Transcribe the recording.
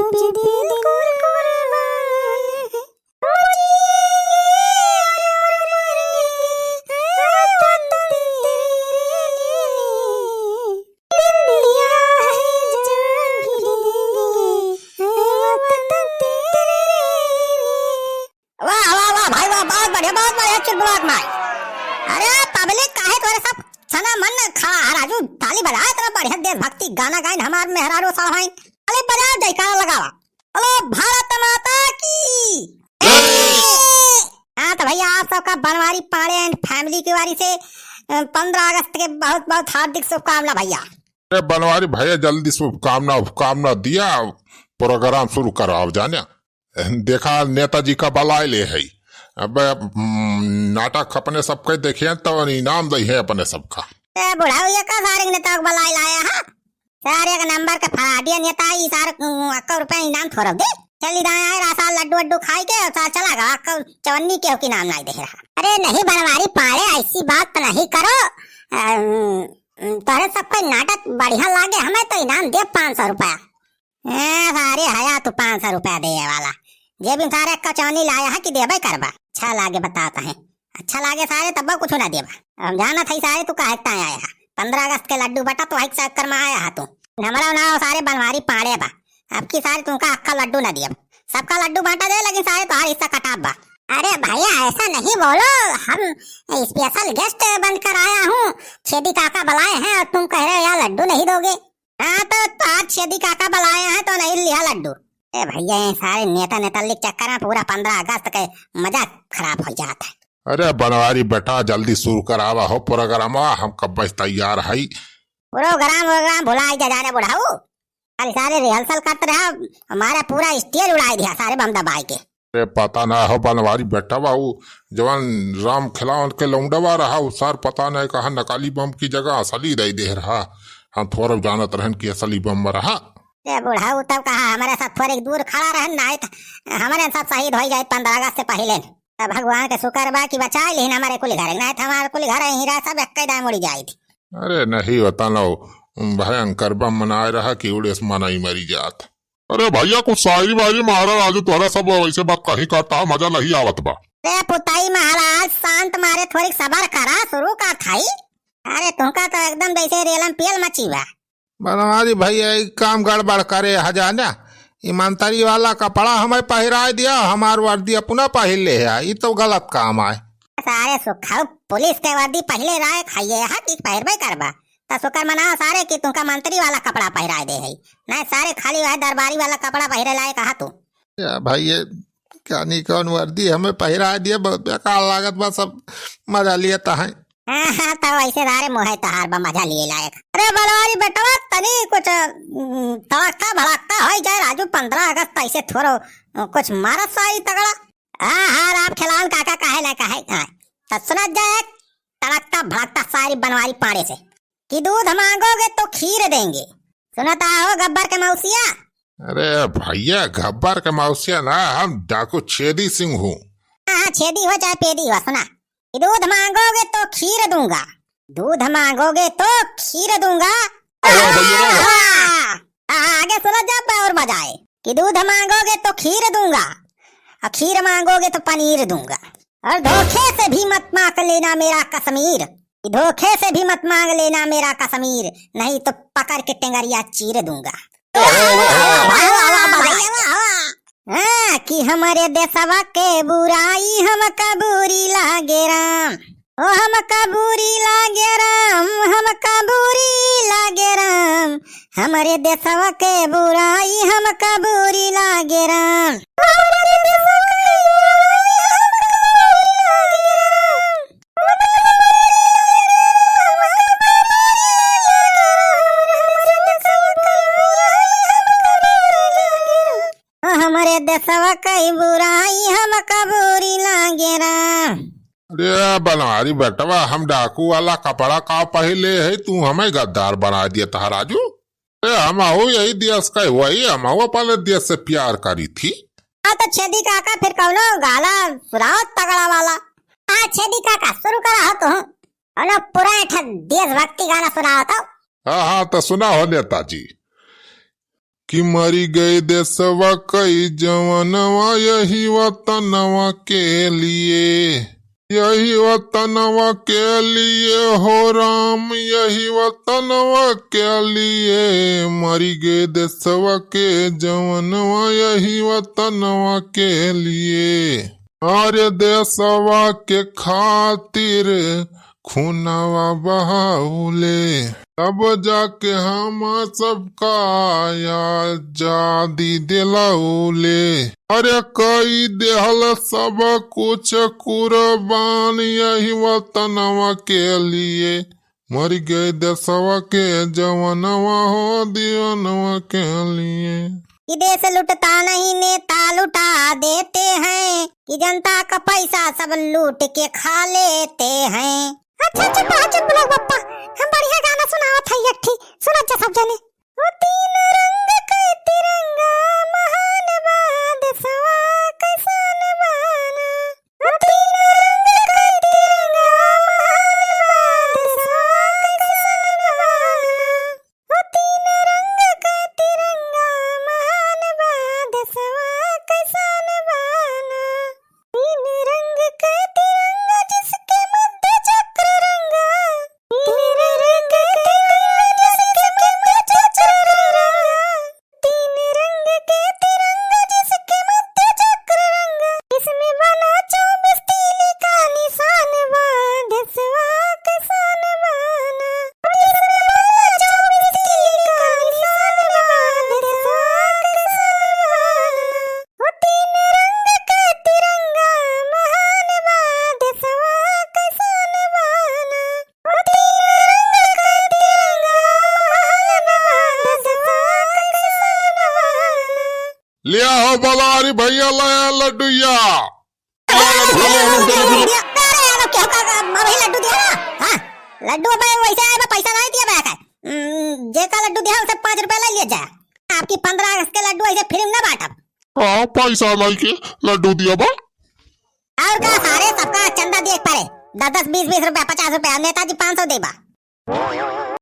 तुझे दिल भक्ति गाना गाइन हमार मेहरारू साहब अरे बजा जयकारा लगावा। अरे भारत माता की। हाँ तो भैया आप सबका बनवारी पाड़े एंड फैमिली की वारी से 15 अगस्त के बहुत बहुत हार्दिक शुभकामना भैया। अरे बनवारी भैया जल्दी शुभकामना दिया, प्रोग्राम शुरू कराओ जाने। देखा नेताजी का बलाय ले है, अब नाटक अपने सबके देखे तो इनाम दे है अपने सबका। बुढ़ाऊ ये का सारे नेता को बलाई लाया है, सारे का नंबर का फराडिया नेता ही सारे 1 रुपया इनाम थोड़ा दे चली दाया रासा लड्डू वड्डू खाई के और चला गया 54 के की नाम नहीं दे रहा। अरे नहीं बनवारी पाड़े ऐसी बात तो नहीं करो, तोरे सबको नाटक बढ़िया लागे हमें तो इनाम दे 500 रुपया। सारे हया तू 500 रुपया दे वाला जे भी सारे कचौनी लाया है कि देबे करबा। अच्छा लागे बताता है, अच्छा लागे सारे तब कुछ ना देबा। अब जाना थी सारे तू कहता आया है 15 अगस्त के लड्डू बटा तो एक चक्कर में आया है तू हमारा ना सारे बनवारी पाड़े बा। अब की सारे तुमका अक्का लड्डू ना दिया, सबका लड्डू बांटा दे लेकिन सारे तुम्हारा हिस्सा कटाब बा। अरे भैया ऐसा नहीं बोलो, हम स्पेशल गेस्ट बनकर आया हूँ, छेदी काका बुलाए हैं और तुम कह रहे हो यार लड्डू नहीं दोगे। हाँ तो आज छेदी काका बुलाए हैं तो नहीं लिया लड्डू। ए भैया सारे नेता लिख चक्कर में पूरा 15 अगस्त के मजा खराब हो जाता है। अरे बनवारी बेटा जल्दी शुरू करावा हो प्रोग्राम, हम कब तैयार है। प्रोग्राम भुला जाने बुढ़ाऊ, खाली सारे रिहर्सल करते रहा, हमारा पूरा स्टेज उड़ाई दिया सारे बम दबाई के। अरे पता ना हो बनवारी बेटा बाबू जवान राम खिलावन के लौंडवा रहा सार पता नहीं कहा नकाली बम की जगह असली दे दे रहा, हम थोड़ा जानत रहन की असली बम रहा। बुढ़ाऊ तब कहा हमारे साथ थोड़े दूर खड़ा रहन ना हमारे साथ शहीद हो जाए 15 अगस्त से पहले। भगवान के शुक्र बा कि बचा लेकिन हमारे कुल घर नहीं था, हमारे कुल घर हीरा सब एक मुड़ी जाई थी। अरे नहीं बता लो भयंकर बम मनाए रहा कि उड़े मनाई मरी जात। अरे भैया कुछ शायरी वायरी महाराज आज तोरा सब वैसे बात कहीं करता मजा नहीं आवत बा। अरे पुताई महाराज शांत मारे थोड़ी सबर करा शुरू का थाई। अरे तुमका तो एकदम जैसे रेलम पेल मची बा। बनवारी भैया काम गड़बड़ करे हजाना, ईमानदारी वाला कपड़ा हमें पहरा दिया, हमार वर्दी अपना पहन ले है, ये तो गलत काम है। सारे सुखाऊ पुलिस के वर्दी पहले राय खाइए पहरबे करबा तो शुक्र मनाओ सारे कि तुमका मंत्री वाला कपड़ा पहरा दे है, नहीं सारे खाली वह दरबारी वाला कपड़ा पहरे लाए कहा तू। भैया क्या नहीं कौन वर्दी हमें पहरा दिया, बहुत बेकार लागत बा, सब मजा लिया है। हाँ तो ऐसे सारे मोहे तहार बा मजा लिए लायक। अरे बनवारी बेटा तनी कुछ तड़कता भड़कता हो जाए राजू 15 अगस्त ऐसे थोड़ा कुछ मारत सारी तगड़ा। हाँ राम खिलावन काका कहे ना कहे तो सुना जाए तड़कता भड़कता सारी बनवारी पाड़े से कि दूध मांगोगे तो खीर देंगे, सुनता हो गब्बर के मौसिया। अरे भैया गब्बर के मौसिया ना, हम डाकू छेदी सिंह हूँ। हाँ छेदी हो चाहे पेदी हो, सुना दूध मांगोगे तो खीर दूंगा, दूध मांगोगे तो खीर दूंगा। आगे सुनो जब और बजाए कि दूध मांगोगे तो खीर दूंगा और खीर मांगोगे तो पनीर दूंगा, और धोखे से भी मत मांग लेना मेरा कश्मीर, धोखे से भी मत मांग लेना मेरा कश्मीर, नहीं तो पकड़ के टेंगरिया चीर दूंगा। कि हमारे देशवा के बुराई हम कबूरी लागे राम, ओ हम कबूरी लागे राम, हम कबूरी लागे राम, हमारे देशवा के बुराई हम कबूरी लागे राम। हमारे देशवा कई बुराई हम कबूरी लागे राम। अरे बनवारी बेटवा हम डाकू वाला कपड़ा का पहले है, तू हमें गद्दार बना दिया था राजू। अरे हम यही देश का वही हम पहले देश से प्यार करी थी। हाँ तो छेदी काका फिर कौनो गाला सुनाओ तगड़ा वाला। हाँ छेदी काका शुरू करा हो तुम, कौनो पुराना देशभक्ति गाना सुनाओ तो। हाँ तो सुना हो नेताजी कि मरी गए देशवा कई जवनवा यही वतनवा के लिए, यही वतनवा के लिए हो राम, यही वतनवा के लिए। मरी गए देशवा के जवनवा यही वतनवा के लिए। अरे देशवा के खातिर खूनवा बहाउले, तब जाके हम सबका आजादी दिलाउले। अरे कई देहल सब कुछ कुर्बान यही वतनवा के लिए। मर गए देशवा के जवनवा हो दीवनवा के लिए। कि देश लुटता नहीं नेता लुटा देते हैं, कि जनता का पैसा सब लूट के खा लेते हैं। अच्छा चुप बुला पप्पा, हम बढ़िया गाना सुनावत है यट्ठी, सुना जा सब जने। वो तीन रंग के तिरंगा महान बा देशवा कैसन बाना। वो तीन रंग के तिरंगा महान बा देशवा कैसन बाना। वो तीन रंग के तिरंगा महान बा देशवा कैसन बाना। तीन रंग के तिरंगा जिसके मध्य चक्र रंगा, तीन रंग के तिरंगा जिसके मध्य चक्र रंगा, तीन रंग के तिरंगा जिसके मध्य चक्र रंगा। इसमें बना 24 तीली का निशान बा देशवा कैसन बाना। इसमें बना 24 तीली का निशान बा देशवा कैसन बाना। वो तीन रंग के तिरंगा महान बा देशवा कैसन बाना। वो तीन रंग के तिरंगा महान बा देशवा कैसन बाना। लिया हो बलारी भैया लाया लड्डूया। लड्डू वैसे आए पैसा नहीं दिया बैठा, जेका लड्डू दिया उसे 5 रुपया ले लिया जाए। आपकी 15 के लड्डू ऐसे फ्री में ना बांटब। हाँ पैसा लाई के लड्डू दिया बा। और क्या सारे सबका चंदा देख पड़े, 10-10, 20-20 रुपया, 50 रुपया। नेताजी 500 देबा।